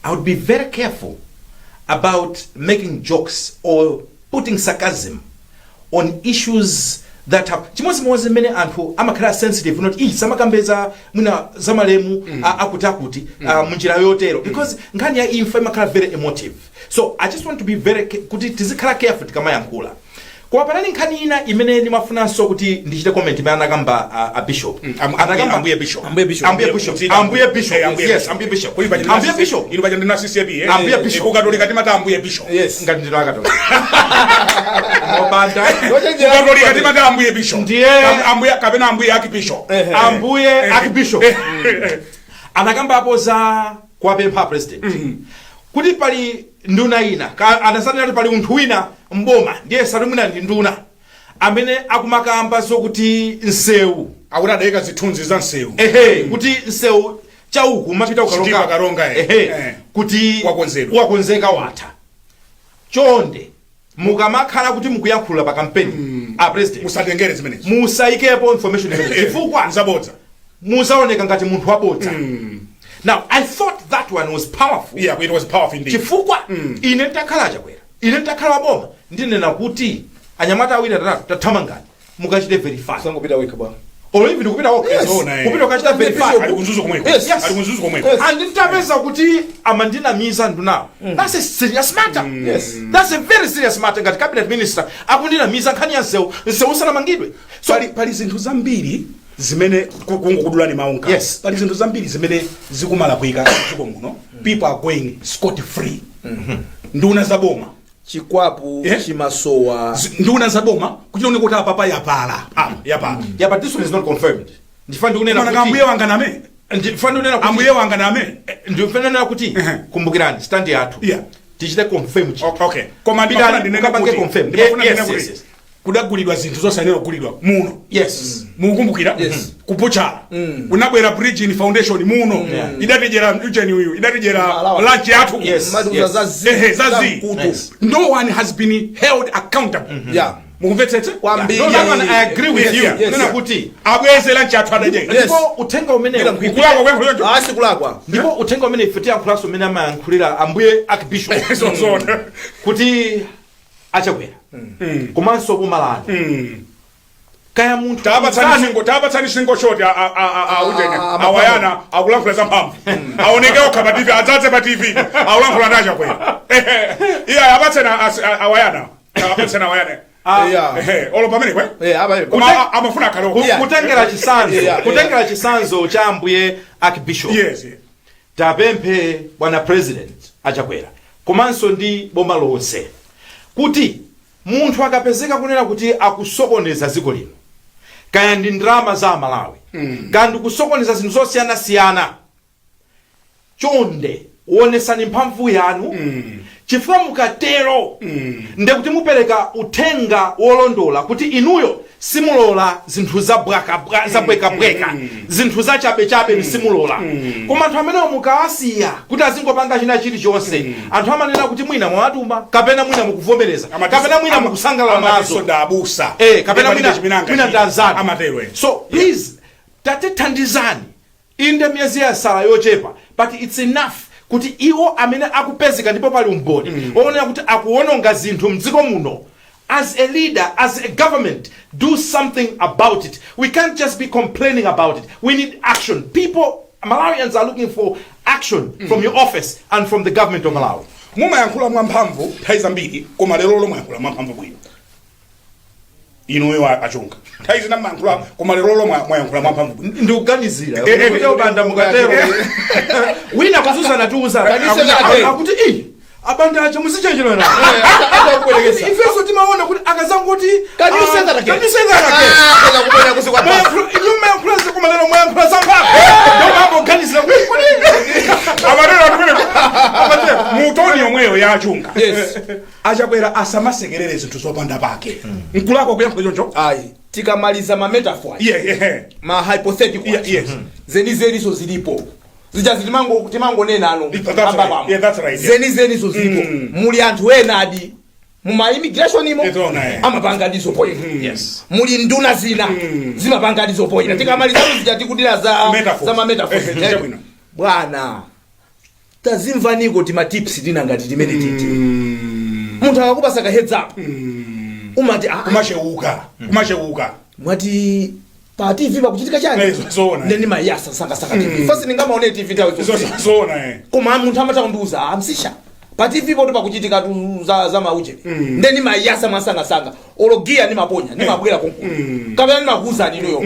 I would be very careful about making jokes or putting sarcasm on issues that have chimodzimodzi mmene anthu amakhala sensitive not samakambeza mwina zamalemu akuti munjira yotero because nkhani ya imfa imakhala very emotive. So I just want to be very kuti tizikhala careful tikamayankhula. Kwa panani nkhani ina imene ndimafunanso kuti ndichite comment imene anakamba a bishop ambuye bishop ino baje ndina CCB ambuye bishop ukatolika timata ambuye bishop ngati ndino akatolika mobanda ukatolika timata ambuye bishop ndiye ambuye kapena ambuye akibishop ambuye akibishop anakamba apo za kwapempha president kuti pali nduna ina anasanira kuti pali munthu wina mboma ndiye salimuna ndi nduna amene akumakamba zokuti nsewu akuti adayika zithunzi za nsewu kuti nsewu chauku mapita ukaronga kuti wakonzeka watha chonde mukamakhala kuti mukuyankhula pa campaign a president musatengere zimenezi musaikepo information imeneyi chifukwa nzabodza muzaoneka ngati munthu wabodza. Now I thought that one was powerful. Yeah, it was powerful indeed. Chifukwa ine ntakhala chakwera ine ntakhala boma ndinena kuti anyamata awiri atatu tathamangani mukachite verify sangopita weka bwana olividi kupita kupita ukachita verify alikunzuzu komweko alikunzuzu komweko and ntapeza kuti amandinamiza ndunawo that's a serious matter. That's a very serious matter ngati cabinet minister akundinamiza nkhani ya nsewu usanamangidwe. So pali zinthu zambiri zimene kungokudulani maunga pali zinthu zambiri zimene zikumala kuika chiko muno people are going scot free nduna zaboma chikwapu chimasowa nduna zaboma kuchioneka kuti apapa yapala yeah but this one is not confirmed ndifana ndikunena kuti ambuye wanga name ndifana ndikunena kuti ambuye wanga name ndifana kuti kumbukirani stand yathu tichite confirm okay koma ndifana ndinena kuti confirm ndifana kuti kudagulidwa zinthu zosanera kugulidwa muno mukumbukira kupuchala unabwera bridge in foundation muno idatijera ucheni uyu idatijera lunch yathu zazi no one has been held accountable mukumvetsetse kwambiri I agree with you nena kuti abweze lunch yathu adaje ndipo uthenga umene kulakwa kwemphulonjo kulakwa ndipo uthenga umene ifetia nkulaso umene amayankhulira ambuye akibishop kuti achakwera komanso bumalano kaya munthu tabatsani singo shoti ujene awayana akulankhula za mphamvu aoneke okha pa TV adzadze pa TV akulankhula ndacha kwera iya abatsena awayana abatsena awayana olo pamene kwe amafuna kalo kutengera chisanzo cha ambuye akibishop tapemphe bwana president achakwera komanso ndi boma lonse kuti munthu akapezeka kunena kuti akusokoneza dziko lino kaya ndi ndalama za Malawi kandi kusokoneza zinthu zosiyana chonde wonesani mphamvu yanu chifukwa mukatero ndekuti mupereka uthenga wolondola kuti inuyo simulola zinthu zabwekabweka zinthu zachabechabe simulola koma anthu amene mukawasiya kuti azingopanga china chilichonse anthu amanena kuti mwina mwatuma kapena mwina mukuvomereza kapena mwina mukusangalala nazo kapena mwina ndanzani. So please tatithandizani inde miyezi yasala yochepa but it's enough kuti iwo amene akupezeka ndipo pali umboni waonera kuti akuononga zinthu mdziko muno. As a leader, as a government, do something about it. We can't just be complaining about it. We need action. People, Malawians are looking for action from your office and from the government of Malawi. Muma yankhula mwamphamvu nthawi zambiri koma lero lomwe yankhula mwamphamvu bwino inuyo achunga nthawi zina mankhula koma lero mwayankhula mwamphamvu ndikuganizira kuti ubanda mukatero wina kuzuzana tuuza akuti abanda acho musichenjerana ifeso timaona kuti akazangu kuti kanisenda lake kubona kusikwa inyuma yankhulaza koma lero mwayankhula zampaka ndio mambo ganizira kuti abarero atukule mutoni yomweyo yachunga achakwera asamasekerere zinthu zopanda pake nkulako kuyankhula choncho ayi tikamaliza ma metaphor ma hypothetical zenizeniso zilipo zija timango nena ano zenizeniso zilipo muli anthu enadi muma immigration imo amapanga dizo point muli nduna zina zimapanga dizo point tikamaliza zija tikudira za ma metaphor bwana tazimva niko tima tips tina ngati timene titi munthu akakupasa ka heads up umati kumasheuka mwati pa TV pakuchitika chani ndeni mayasa sanga TV first ningamaone TV tawo koma munthu amata kumbuza amsisha pa TV poto pakuchitika tu za mauje ndeni mayasa masanga ologia ni maponya ni mabwera konko kapena ni makuza ninuyo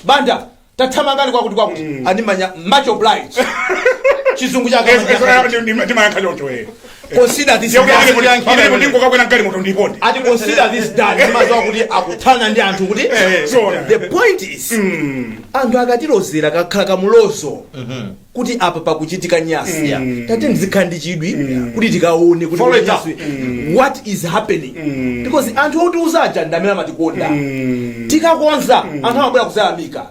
banda tathamangani kwakuti animanya much obliged chizungu chake ndimayankha choncho consider this ati consider this done ndimazowa kuti akuthana ndi anthu kuti the point is anthu akatilozera kakhala kamulozo kuti apa pakuchitika nyasi tate ndizikhala ndi chidwi kuti tikaone kuti what is happening because anthu otiuza aja ndamene amatikonda tikakonza anthu amabwera kuzayamika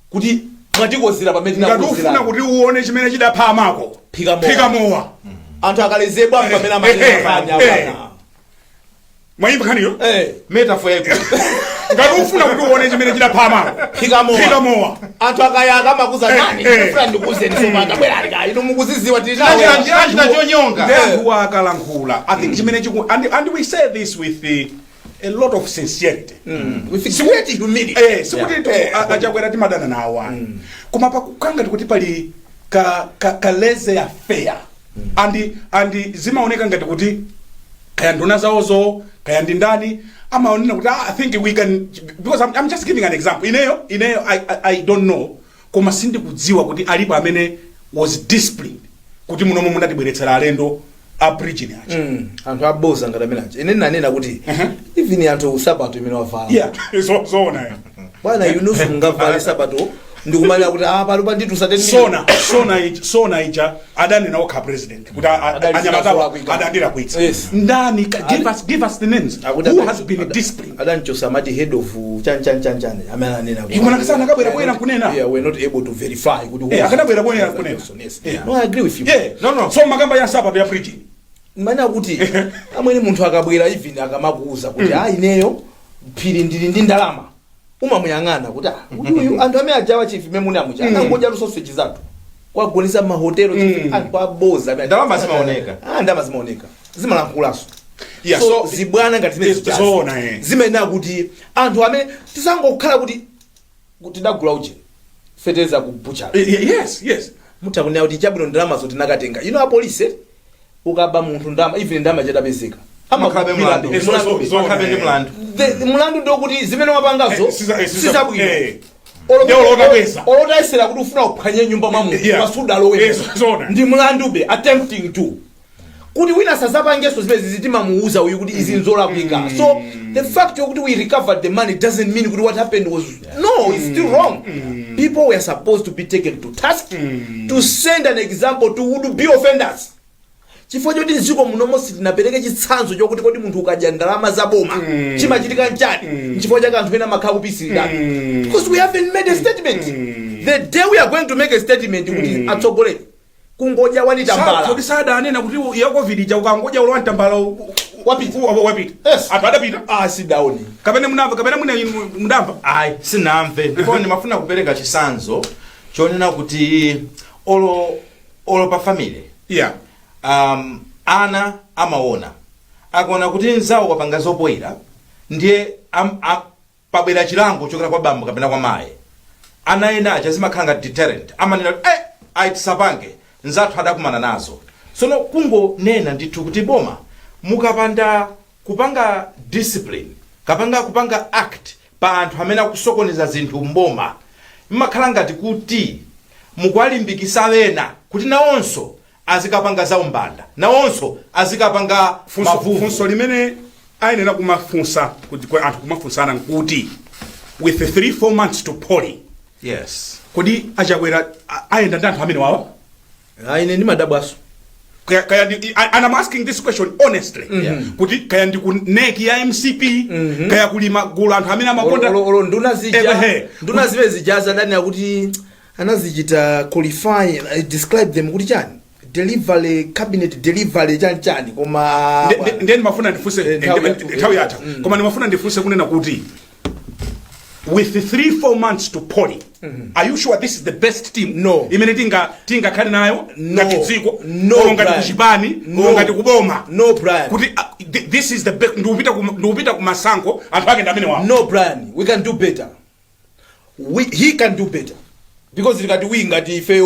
kuti mwatikozera pamene tinakozera kuti uone chimene chidapha amako phika mowa anthu akalezebwa pamene amafanya bwana mwayimba khaniyo metaphor yako ngati ufuna kuti uone chimene chidapha amako phika mowa anthu akayaka makuza nani ndifuna ndikuzeni somanga bwera alika ino mukuziziwa tilitawe anjina chonyonga anthu akalankhula I think chimene chiku and we say this with a lot of sincerity with great humility sikuti achakwera timadana nawo koma pakukanga kuti pali ka leze affair and zimaoneka ngati kuti kaya nduna zawozo kaya ndi ndani amaonena kuti I think we can because I'm just giving an example ineyo I don't know koma sindikudziwa kuti alipo amene was disciplined kuti munomo munatibweretsera alendo abridging acha anthu aboza ngati amene acha ine nanena kuti even anthu sabato imene wavala so bwana yunusu ngavale sabato ndikumanya kuti palipo nditu sateni sona ija adani nawo ka president kuti anyamata adandira kuitsa ndani give us the names who has been disciplined adani chosamati head of chan amene anena imwana kasana kabwera kunena we are not able to verify kuti akadabwera kunena no I agree with you no so magamba ya sabato ya preaching mana kuti amwene munthu akabwera even akamakuuza kuti ineyo phiri ndili ndi ndalama umamuyang'ana kuti uyu anthu amene ajawa chief memuni amucha anangoja lusoseji zathu kwagonisa mahotelo chief anthu aboza ndalama zimaoneka ndalama zimaoneka zimalankhulaso so zibwana ngati zimene zimenena kuti anthu amene tisangokhala kuti tidagula uje feteza ku butcher yes mutakunena kuti chabwino ndalama zoti nakatenga a police ukaba munthu ndalama even ndalama chadapezeka amakhabe mlandu mulandu ndokuti zimene wapangazo sizabwino olotayesera kuti ufuna kuphwanya nyumba mwa munthu masuda alowe ndi mulandu be attempting to kuti wina sazapangeso zimene zizitima muuza uyu kuti izi nzolakwika so the fact yokuti we recovered the money doesn't mean kuti what happened was no it's still wrong people were supposed to be taken to task to send an example to would be offenders chifukwa choti nziko munomo sitinapereke chitsanzo chokuti kodi munthu ukadya ndalama zaboma chimachitika nchani chifukwa chake anthu ena makhala kupisirira because we haven't made a statement the day we are going to make a statement kuti atsogolere kungoja wanitambala kuti sada anena kuti ya covid ija ukangoja ulo wanitambala wapita yes apa adapita sidaoni kapena mudamva sinamve ndipo ndimafuna kupereka chisanzo chonena kuti olo pa family ana amaona akaona kuti nzawo wapanga zopoira ndiye pabwera chilango chokera kwa bambo kapena kwa maye ana ena acha zimakhala ngati deterrent amanena aitisapange nzathu adakumana nazo sono kungo nena ndithu kuti boma mukapanda kupanga discipline kapanga kupanga act pa anthu amene akusokoneza zinthu mboma mmakhala ngati kuti mukwalimbikisa ena kuti nawonso azikapanga za umbanda nawonso azikapanga funso limene ayenera kumafunsa kuti anthu kumafunsana nkuti with the 3-4 months to polling. Yes. Kodi achakwera ayenda ndi anthu amene wawa? Ine ndi madabwaso. And I'm asking this question honestly. Kuti kaya ndi kuneki ya MCP, kaya kulima gulu anthu amene amakonda nduna zive zijaza ndani akuti anazichita qualify describe them kuti chani delivery cabinet delivery chani koma ndeni mafuna ndifuse nthawi yatha koma ndimafuna ndifuse kunena kuti with the 3-4 months to polling, are you sure this is the best team? No. Imene tinga khali nayo ngati dziko no ngati kuchipani ngati kuboma. No Brian. Kuti this is the best. Ndupita ku masankho anthu ake ndamene wawo. No Brian, we can do better. He can do better. Because ngati we ngati ife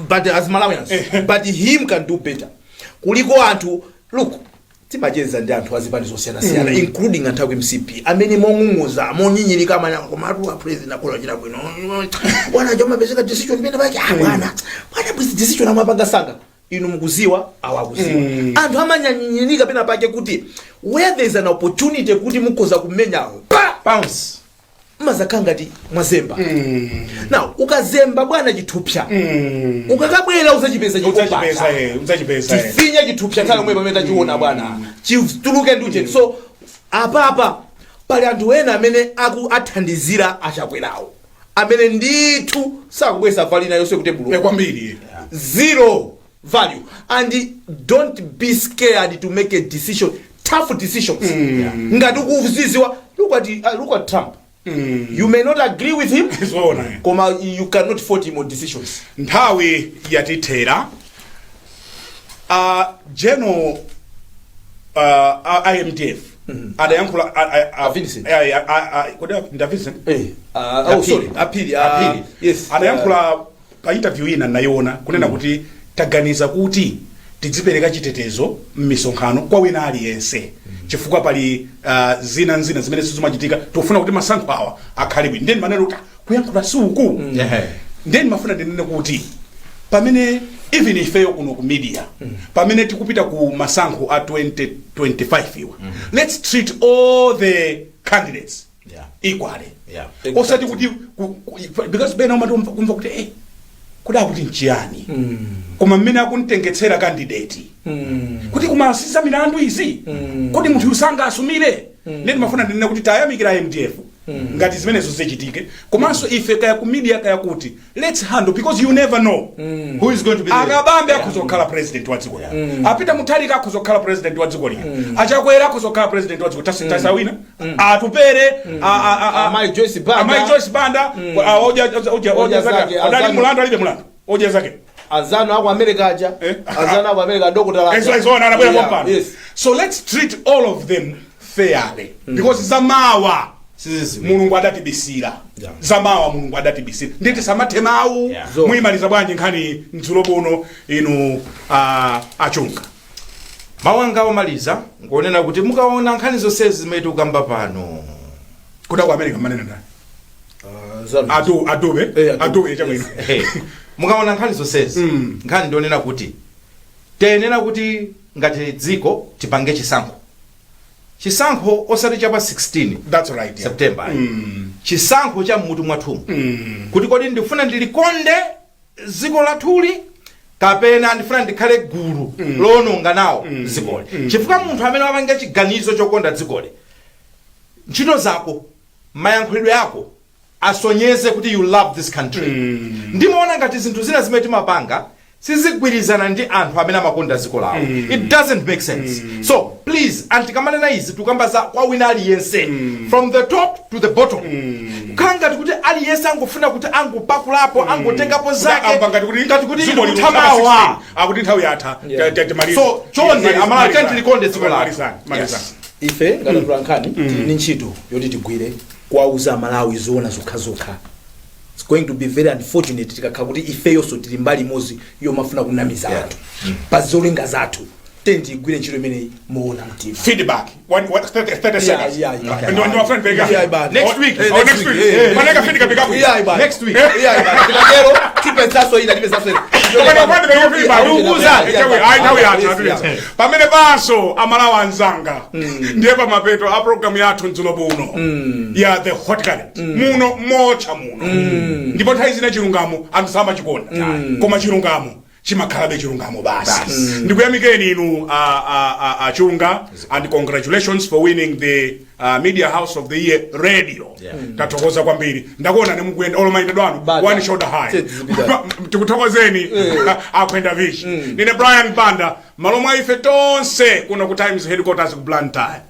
but as Malawians but him can do better. Kuliko anthu look timacheza ndi anthu azipani zosiyana including anthu aku MCP amene mong'ung'uza monyinyirika amanya komatu wa president akola chira bwino bwana joma bezeka decision imene baki bwana decision amapanga sanga inu mukuziwa awakuziwa anthu amanyanyinyirika pena pake kuti where there is an opportunity kuti mukoza kumenya bounce mazakanga ti mwazemba now ukazemba bwana chithupsha ukakabwera uzachipeza tifinya chithupsha nthawi yomwe pamene tachiona bwana chituluke nduje so apa pali anthu ena amene athandizira achakwerawo amene ndithu sakubwesa valina yonse kuti bulu kwambiri zero value and don't be scared to make a decision tough decisions ngati ukuziziwa look at Trump. You may not agree with him, koma you cannot fault him on decisions. Nthawi yatithera General IMDF adayankhula Vincent. Apili. Yes. Adayankhula pa interview ina nayona kunena kuti taganiza kuti tidzipereka chitetezo m'misonkhano kwa wina aliyense. Chifukwa pali zina zimene sizimachitika tofuna kuti masankho awa akhale bwino ndeni maneno kuti kuyankhula suku ndeni mafuna ndinene kuti pamene even ifeyo kuno ku media pamene tikupita ku masankho a 2025 iwa let's treat all the candidates equally osati kuti because bena umatomva kuti kuda kuti nchiyani koma mmene akuntengetsera candidate kuti kumasisa milandu izi kuti munthu usanga asumire ndeni mafuna ndinena kuti tayamikira MDF ngati zimenezo zichitike komanso ife kaya ku media kaya kuti let's handle because you never know who is going to be akabambe akuzokhala president wa dziko apita muthalika akuzokhala president wa dziko achakwera akuzokhala president wa dziko tasawina atupere Amai Joyce Banda oja zake adali mulandu alibe mulandu oja zake azano ako America aja azano ako America dokotala yes. So let's treat all of them fairly because zamawa mulungu adatibisira zamawa mulungu adatibisira nditi samathemawu muyimaliza bwanji nkhani mdzulo buno inu achunga mawanga omaliza ngonena kuti mukaona nkhani zonse zimene tikukamba pano kuda ku America manena ndani adobe chabwino mukaona nkhani zonse nkhani ndionena kuti tenena kuti ngati dziko tipange chisankho osati chapa 16 that's right September chisankho cha mutu mwathumu kuti kodi ndifuna ndilikonde dziko lathuli kapena ndifuna ndikhale gulu lononga nawo dzikoli chifukwa munthu amene wapanga chiganizo chokonda dzikoli ntchito zako mayankhulidwe yako asonyeze kuti you love this country ndimaona ngati zinthu zina zimene timapanga sizigwirizana ndi anthu amene amakonda dziko lawo it doesn't make sense so please antikamanena izi tukamba za kwa wina aliyense from the top to the bottom kukhala ngati kuti aliyense angofuna kuti angopakulapo angotengapo zake ngati kuti ndikutamawa akuti nthawi yatha so chonde Amalawi tilikonde dziko lawo ife ngati Nkhani ni ntchito yoti tigwire kwauza Malawi zona zokhazokha. It's going to be very unfortunate tikakhala kuti ifeyo so tili mbali mozi yomafuna kunamiza anthu pa zolinga zathu tendi igwire ntchito imene muona mtima. Feedback. 30 seconds. Ndio my friend Vega. Next week. Next week. Maneka feedback pick up. Next week. Tikagero tipensaso ina tipensaso. Pamene baso amalawa anzanga ndiye pa mapeto a program yathu nzulo buno ya the hot current muno mocha muno ndipo nthawi zina chilungamo anthu samba chikonda koma chilungamo chimakhalabe chilungamo basi ndikuyamikeni inu Chunga, and congratulations for winning the Media House of the Year radio. Tathokoza kwambiri ndakuona nemukuyenda olomaindedwa anu one shoulder high tikuthokozeni akwenda vishi nine Brian Banda malomwa ife tonse kuno ku Times headquarters ku Blantyre